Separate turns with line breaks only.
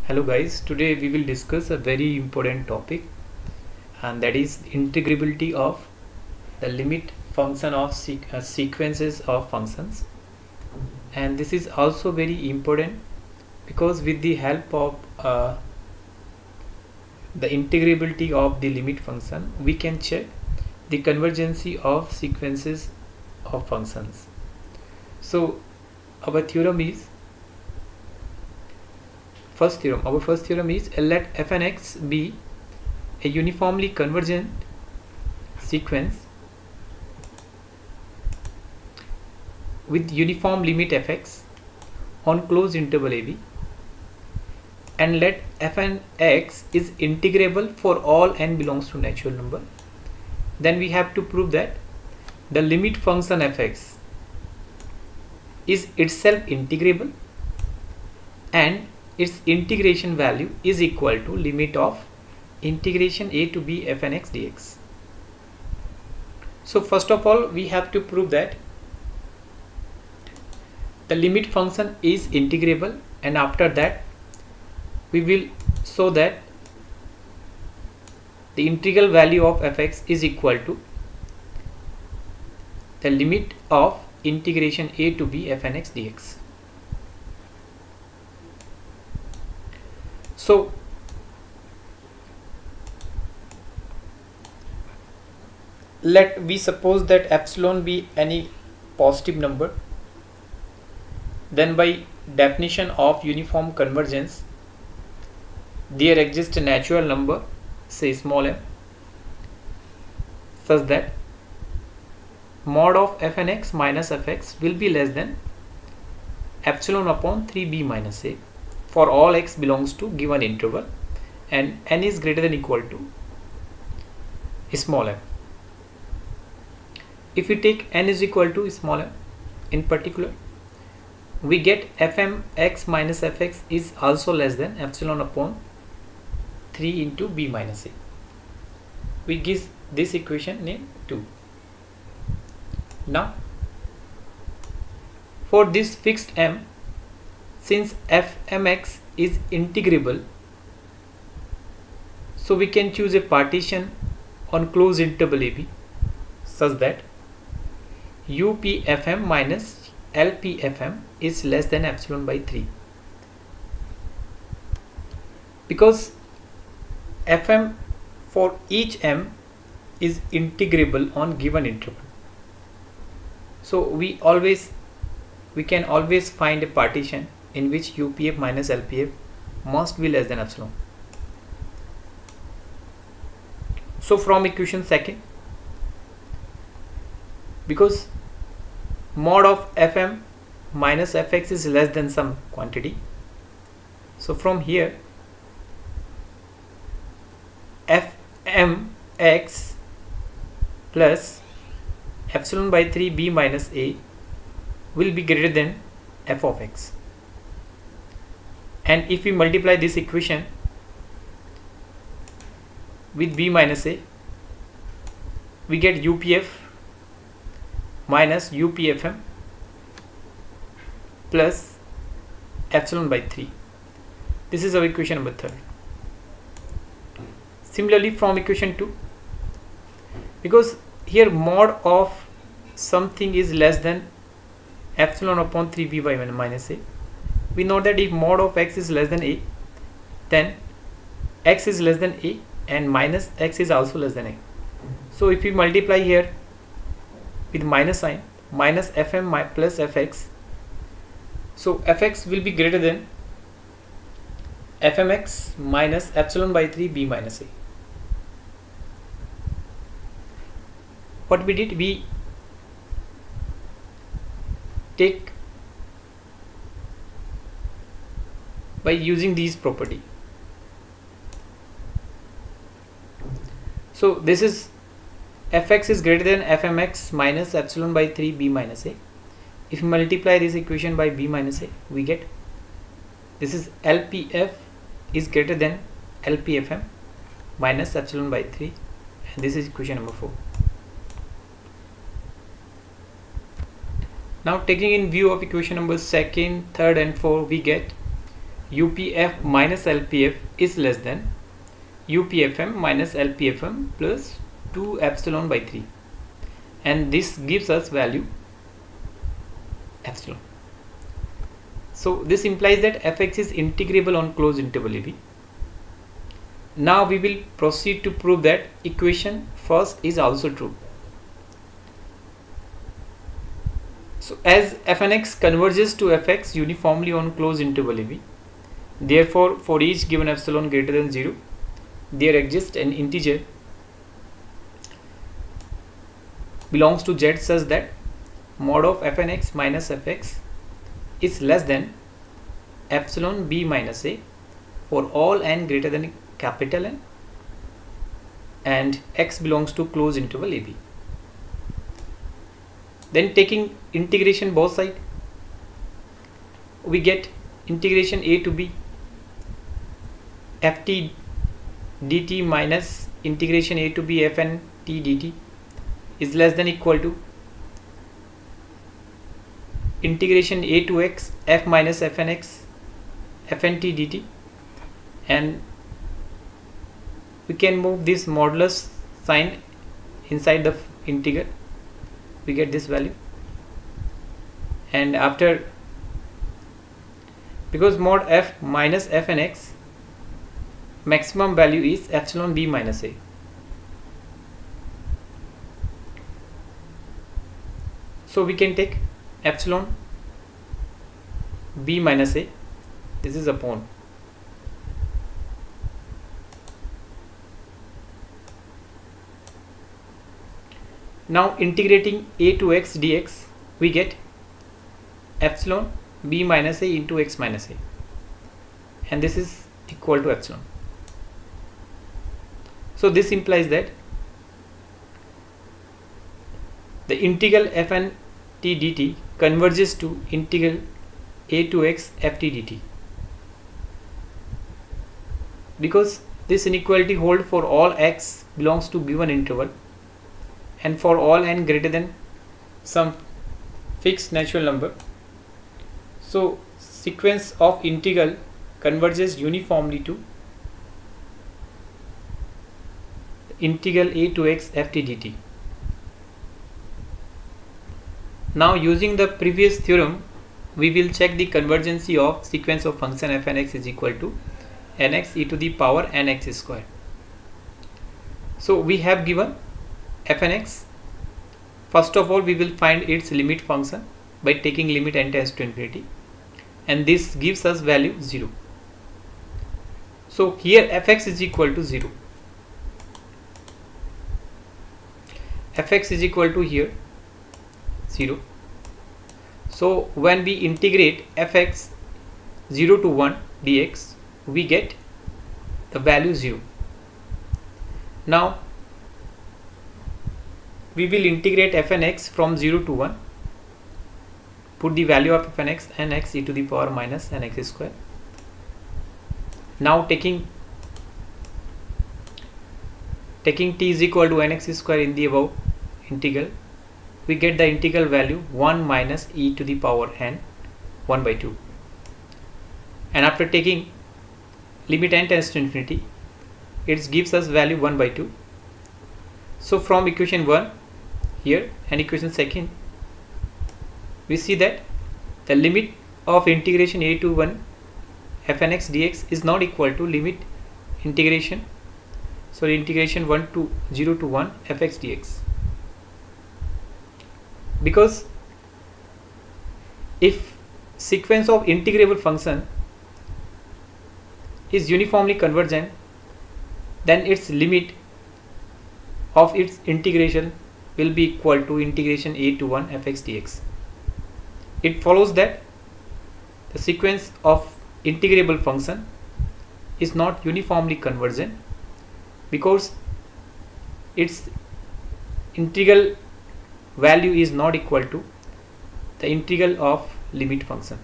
Hello guys, today we will discuss a very important topic, and that is integrability of the limit function of sequences of functions. And this is also very important because with the help of the integrability of the limit function, we can check the convergency of sequences of functions. So our theorem is our first theorem is let f and x be a uniformly convergent sequence with uniform limit fx on closed interval ab, and let f and x is integrable for all n belongs to natural number. Then we have to prove that the limit function fx is itself integrable and its integration value is equal to limit of integration a to b f and x dx. So first of all, we have to prove that the limit function is integrable, and after that we will show that the integral value of fx is equal to the limit of integration a to b f and x dx. So let we suppose that epsilon be any positive number, then by definition of uniform convergence there exists a natural number, say small m, such that mod of f and x minus fx will be less than epsilon upon 3b minus a for all x belongs to given interval and n is greater than equal to small m. If we take n is equal to small m in particular, we get fmx minus fx is also less than epsilon upon 3 into b minus a. We give this equation name 2. Now for this fixed m, since fmx is integrable, so we can choose a partition on closed interval ab such that upfm minus lpfm is less than epsilon by 3, because fm for each m is integrable on given interval. So we can always find a partition in which upf minus lpf must be less than epsilon. So from equation second, because mod of fm minus fx is less than some quantity, so from here fmx plus epsilon by 3 b minus a will be greater than f of x, and if we multiply this equation with b minus a, we get upf minus upfm plus epsilon by 3. This is our equation number 3. Similarly from equation 2, because here mod of something is less than epsilon upon 3b by minus a, we know that if mod of x is less than a, then x is less than a and minus x is also less than a. So if we multiply here with minus sign, minus fm plus fx, so fx will be greater than fmx minus epsilon by 3 b minus a. What we did, we take by using these property. So this is fx is greater than fmx minus epsilon by 3 b minus a. If we multiply this equation by b minus a, we get this is lpf is greater than lpfm minus epsilon by 3, and this is equation number 4. Now taking in view of equation number 2nd, 3rd and 4, we get UPF minus LPF is less than UPFM minus LPFM plus 2 epsilon by 3, and this gives us value epsilon. So this implies that fx is integrable on closed interval AB. Now we will proceed to prove that equation first is also true. So as fnx converges to fx uniformly on closed interval AB, therefore for each given epsilon greater than 0, there exists an integer belongs to Z such that mod of fnx minus fx is less than epsilon b minus a for all n greater than capital N and x belongs to closed interval AB. Then taking integration both sides, we get integration a to b ft dt minus integration a to b fn t dt is less than equal to integration a to x f minus fnx fn t dt, and we can move this modulus sign inside the integral, we get this value. And after, because mod f minus fnx maximum value is epsilon b minus a, so we can take epsilon b minus a, this is upon now integrating a to x dx, we get epsilon b minus a into x minus a, and this is equal to epsilon. So this implies that the integral fn t dt converges to integral a to x ft dt, because this inequality holds for all x belongs to given interval and for all n greater than some fixed natural number. So sequence of integral converges uniformly to integral a to x ft dt. Now using the previous theorem, we will check the convergency of sequence of function fnx is equal to nx e to the power nx square. So we have given fnx. First of all, we will find its limit function by taking limit n tends to infinity, and this gives us value 0. So here fx is equal to 0. Fx is equal to here 0. So when we integrate fx 0 to 1 dx, we get the value 0. Now we will integrate fnx from 0 to 1, put the value of fnx nx e to the power minus nx square. Now taking t is equal to nx square in the above integral, we get the integral value 1 minus e to the power n 1 by 2, and after taking limit n tends to infinity, it gives us value 1 by 2. So from equation 1 here and equation 2, we see that the limit of integration a to 1 fnx dx is not equal to limit integration, so integration 1 to 0 to 1 fx dx, because if sequence of integrable function is uniformly convergent, then its limit of its integration will be equal to integration a to 1 fx dx. It follows that the sequence of integrable function is not uniformly convergent because its integral value is not equal to the integral of limit function.